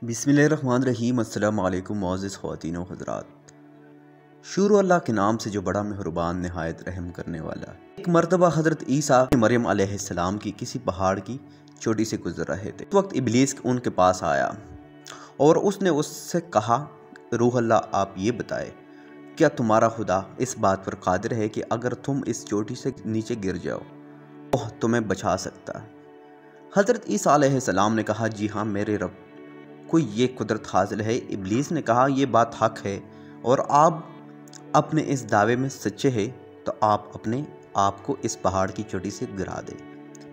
बिस्मिल्लाहिर्रहमानिर्रहीम। अस्सलाम वालेकुम मुअज़्ज़िज़ ख़वातीन व हज़रात। शुरू अल्लाह के नाम से जो बड़ा मेहरबान नहायत रहम करने वाला। एक मरतबा हज़रत ईसा मरियम अलैहिस्सलाम की किसी पहाड़ की चोटी से गुजर रहे थे। उस वक्त इब्लीस उनके पास आया और उसने उससे कहा, रूह अल्लाह, आप ये बताए, क्या तुम्हारा खुदा इस बात पर कादिर है कि अगर तुम इस चोटी से नीचे गिर जाओ तो तुम्हें बचा सकता है? हज़रत ईसा अलैहिस्सलाम ने कहा, जी हाँ मेरे रब कोई ये कुदरत हासिल है। इब्लीस ने कहा, ये बात हक है और आप अपने इस दावे में सच्चे हैं तो आप अपने आप को इस पहाड़ की चोटी से गिरा दे।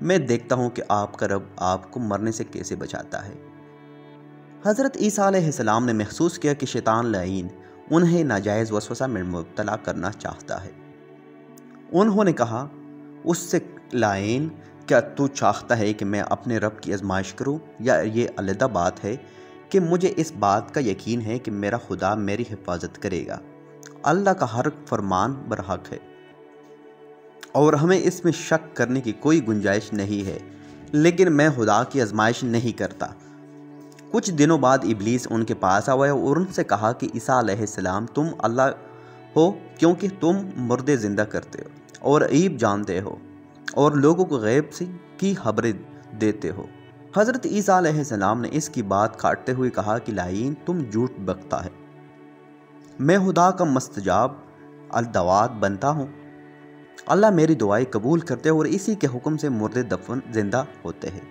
मैं देखता हूँ कि आपका रब आपको मरने से कैसे बचाता है। हज़रत ईसा अलैहिस्सलाम ने महसूस किया कि शैतान लाइन उन्हें नाजायज़ वसवसा में मुब्तला करना चाहता है। उन्होंने कहा उससे, लाइन, क्या तू चाहता है कि मैं अपने रब की आजमाइश करूं, या ये अलग बात है कि मुझे इस बात का यकीन है कि मेरा खुदा मेरी हिफाजत करेगा। अल्लाह का हर फरमान बरहक है और हमें इसमें शक करने की कोई गुंजाइश नहीं है, लेकिन मैं खुदा की आजमाइश नहीं करता। कुछ दिनों बाद इब्लीस उनके पास आया और उनसे कहा कि ईसा अलैहिस्सलाम, तुम अल्लाह हो क्योंकि तुम मुर्दे ज़िंदा करते हो और गैब जानते हो और लोगों को गैब से की खबरें देते हो। हज़रत ईसा अलैहिस्सलाम ने इसकी बात काटते हुए कहा कि लाइन, तुम झूठ बकता है। मैं खुदा का मस्तजाब अलदवात बनता हूँ। अल्लाह मेरी दुआएं कबूल करते हैं और इसी के हुक्म से मुर्दे दफन जिंदा होते हैं।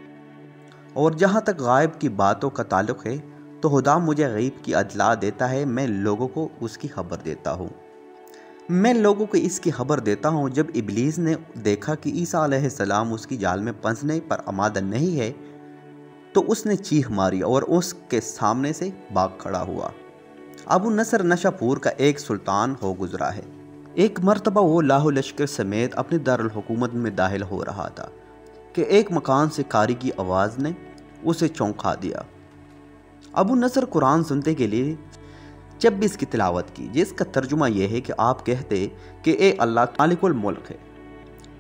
और जहाँ तक गायब की बातों का ताल्लुक़ है तो खुदा मुझे गैब की इत्तला देता है, मैं लोगों को उसकी खबर देता हूँ। मैं लोगों को इसकी खबर देता हूँ। जब इब्लीस ने देखा कि ईसा अलैहिस्सलाम उसकी जाल में फंसने पर आमादा नहीं है तो उसने चीख मारी और उसके सामने से भाग खड़ा हुआ। अबू नसर नशापुर का एक सुल्तान हो गुजरा है। एक मरतबा वो लाहो लश्कर समेत अपने दारुल हुकूमत में दाखिल हो रहा था कि एक मकान से कारी की आवाज़ ने उसे चौंका दिया। अबू नसर कुरान सुनते के लिए 26 की तिलावत की, जिसका तर्जुमा यह है कि आप कहते कि ए अल्लाह मालिकुल मुल्क है,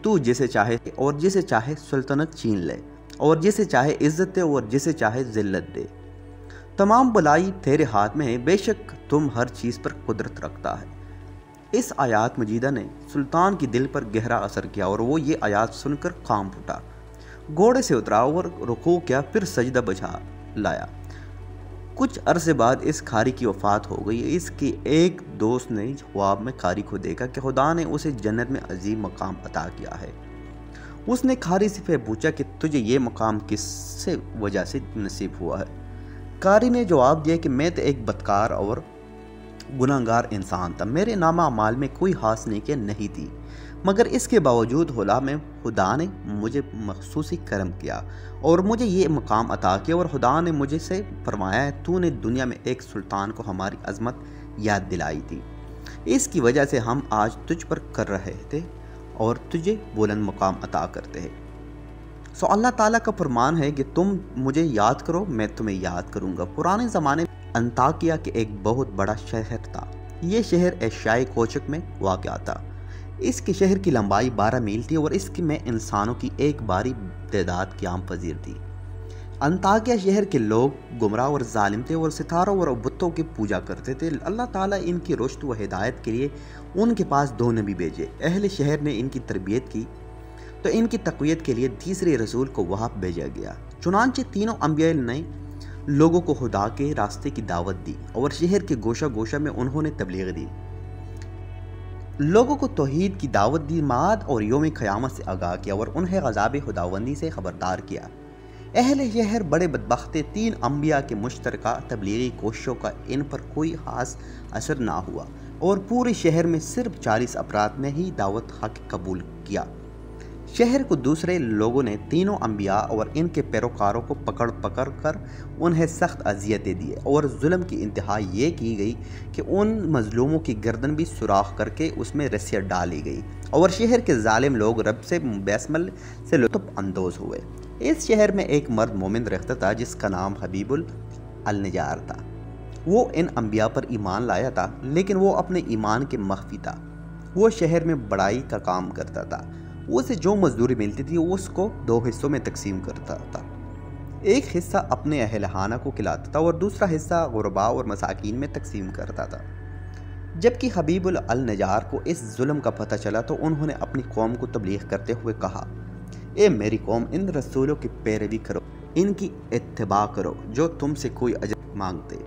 तू जिसे चाहे और जिसे चाहे सुल्तनत छीन ले और जिसे चाहे इज्जत दे और जिसे चाहे जिल्लत दे। तमाम भलाई तेरे हाथ में है, बेशक तुम हर चीज़ पर कुदरत रखता है। इस आयात मजीदा ने सुल्तान की दिल पर गहरा असर किया और वो ये आयात सुनकर कांप उठा, घोड़े से उतरा और रुकू किया, फिर सजदा बजा लाया। कुछ अरसे बाद इस खारी की वफ़ात हो गई। इसके एक दोस्त ने ख्वाब में खारी को देखा कि खुदा ने उसे जन्नत में अजीम मकाम अता किया है। उसने खारी से पूछा कि तुझे ये मकाम किस वजह से नसीब हुआ है? कारी ने जवाब दिया कि मैं तो एक बदकार और गुनाहगार इंसान था, मेरे नामा अमाल में कोई खास नेकी नहीं थी, मगर इसके बावजूद होला में खुदा ने मुझे मखसूसी करम किया और मुझे ये मकाम अता किया। और खुदा ने मुझे से फरमाया है, तूने दुनिया में एक सुल्तान को हमारी अजमत याद दिलाई थी, इसकी वजह से हम आज तुझ पर कर रहे थे और तुझे बुलंद मकाम अता करते हैं। सो अल्लाह ताला का फरमान है कि तुम मुझे याद करो, मैं तुम्हें याद करूँगा। पुराने ज़माने में अंताकिया के एक बहुत बड़ा शहर था। ये शहर एशियाई कोचक में वाक़या था। इसके शहर की लंबाई 12 मील थी और इसके में इंसानों की एक बारी तादाद क़याम पजीर थी। अंताकिया शहर के लोग गुमराह और जालिम थे और सितारों और बुतों की पूजा करते थे। अल्लाह ताला इनकी रुश्द व हिदायत के लिए उनके पास 2 नबी भेजे। अहले शहर ने इनकी तरबियत की तो इनकी तक़वियत के लिए तीसरे रसूल को वहाँ भेजा गया। चुनांचे तीनों अंबिया ने लोगों को खुदा के रास्ते की दावत दी और शहर के गोशा गोशा में उन्होंने तबलीग दी, लोगों को तौहीद की दावत दी, माद और यौम क़यामत से आगाह किया और उन्हें गज़ाब खुदावंदी से खबरदार किया। अहले शहर बड़े बदबख्त, 3 अंबिया के मुश्तरका तबलीगी कोशिशों का इन पर कोई ख़ास असर ना हुआ और पूरे शहर में सिर्फ 40 अफराद ने ही दावत हक़ कबूल किया। शहर को दूसरे लोगों ने तीनों अंबिया और इनके पैरोकारों को पकड़ पकड़ कर उन्हें सख्त अजियतें दी और जुल्म की इंतहा ये की गई कि उन मजलूमों की गर्दन भी सुराख करके उसमें रस्सियाँ डाली गई और शहर के जालिम लोग रब से बेस्मल से लुत्फ़ अंदोज़ हुए। इस शहर में एक मर्द मोमिन रहता था जिसका नाम हबीबुल अलनिजार था। वो इन अंबिया पर ईमान लाया था, लेकिन वो अपने ईमान के मख्फी था। वो शहर में बड़ाई का काम करता था। उसे जो मजदूरी मिलती थी उसको 2 हिस्सों में तकसीम करता था। ایک حصہ اپنے اہل خانہ کو کھلاتا تھا اور دوسرا حصہ غرباء اور مساکین میں تقسیم کرتا تھا۔ جبکہ حبیب النجار کو اس ظلم کا پتہ چلا تو انہوں نے اپنی قوم کو تبلیغ کرتے ہوئے کہا، اے میری قوم، ان رسولوں کی پیروی کرو، ان کی اتباع کرو جو تم سے کوئی اجر مانگتے،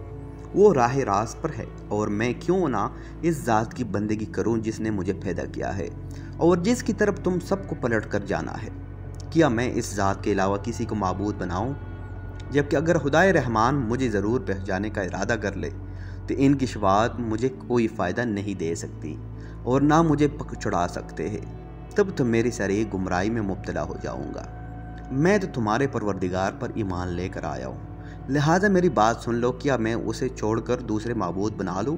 وہ راہ راست پر ہے، اور میں کیوں نہ اس ذات کی بندگی کروں جس نے مجھے پیدا کیا ہے اور جس کی طرف تم سب کو پلٹ کر جانا ہے۔ کیا میں اس ذات کے علاوہ کسی کو معبود بناؤں؟ جبکہ اگر خدائے رحمان مجھے ضرور پہنچانے کا ارادہ کر لے تو ان کی شفاعت مجھے کوئی فائدہ نہیں دے سکتی اور نہ مجھے پکڑا سکتے ہیں، تب تو میری ساری گمراہی میں مبتلا ہو جاؤں گا۔ میں تو تمہارے پروردگار پر ایمان لے کر آیا ہوں، لہٰذا میری بات سن لو۔ کیا میں اسے چھوڑ کر دوسرے معبود بنا لوں؟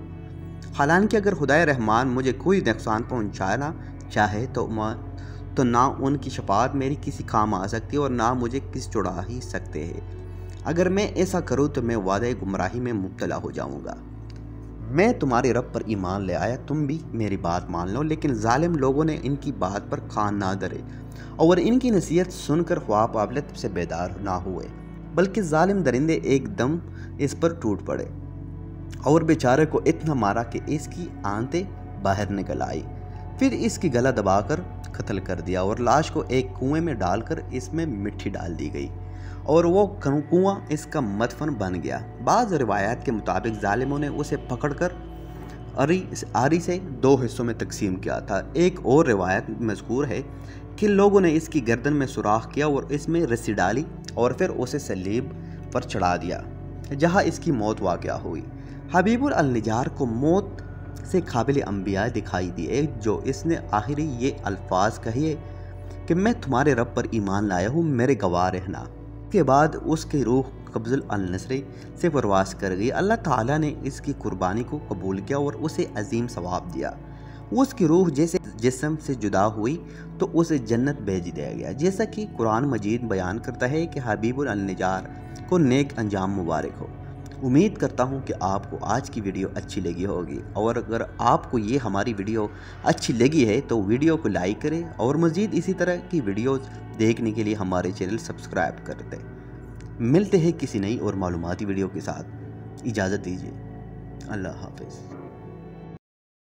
حالانکہ اگر خدائے رحمان مجھے کوئی نقصان پہنچانا چاہے تو نہ ان کی شفاعت میری کسی کام آ سکتی اور نہ مجھے کس چھڑا ہی سکتے ہیں۔ اگر میں ایسا کروں تو میں وعدہ گمراہی میں مبتلا ہو جاؤں گا۔ میں تمہارے رب پر ایمان لے آیا، تم بھی میری بات مان لو۔ لیکن ظالم لوگوں نے ان کی بات پر کان نہ دھرے اور ان کی نصیحت سن کر خواب غفلت سے بیدار نہ ہوئے، بلکہ ظالم درندے ایک دم اس پر ٹوٹ پڑے اور بیچارے کو اتنا مارا کہ اس کی آنتیں باہر نکل آئی۔ پھر اس کی گلا دبا کر قتل کر دیا اور لاش کو ایک کنویں میں ڈال کر اس میں مٹی ڈال دی گئی اور وہ کنواں اس کا مدفن بن گیا۔ بعض روایات کے مطابق ظالموں نے اسے پکڑ کر آری سے 2 حصوں میں تقسیم کیا تھا۔ ایک اور روایت مذکور ہے کہ لوگوں نے اس کی گردن میں سوراخ کیا اور اس میں رسی ڈالی اور پھر اسے صلیب پر چڑھا دیا، جہاں اس کی موت واقع ہوئی۔ حبیب النجار کو موت سے قابل انبیاء دکھائی دیے جو اس نے آخری یہ الفاظ کہے کہ میں تمہارے رب پر ایمان لایا ہوں، میرے گواہ رہنا۔ اس کے بعد اس کی روح قبض النصر سے پرواز کر گئی۔ اللہ تعالیٰ نے اس کی قربانی کو قبول کیا اور اسے عظیم ثواب دیا۔ اس کی روح جیسے جسم سے جدا ہوئی تو اسے جنت بھیج دیا گیا، جیسا کہ قرآن مجید بیان کرتا ہے کہ حبیب النجار کو نیک انجام مبارک ہو۔ امید کرتا ہوں کہ آپ کو آج کی ویڈیو اچھی لگی ہوگی، اور اگر آپ کو یہ ہماری ویڈیو اچھی لگی ہے تو ویڈیو کو لائک کریں اور مزید اسی طرح کی ویڈیوز دیکھنے کے لیے ہمارے چینل سبسکرائب کر دیں۔ ملتے ہیں کسی نئی اور معلوماتی ویڈیو کے ساتھ، اجازت دیجیے، اللہ حافظ۔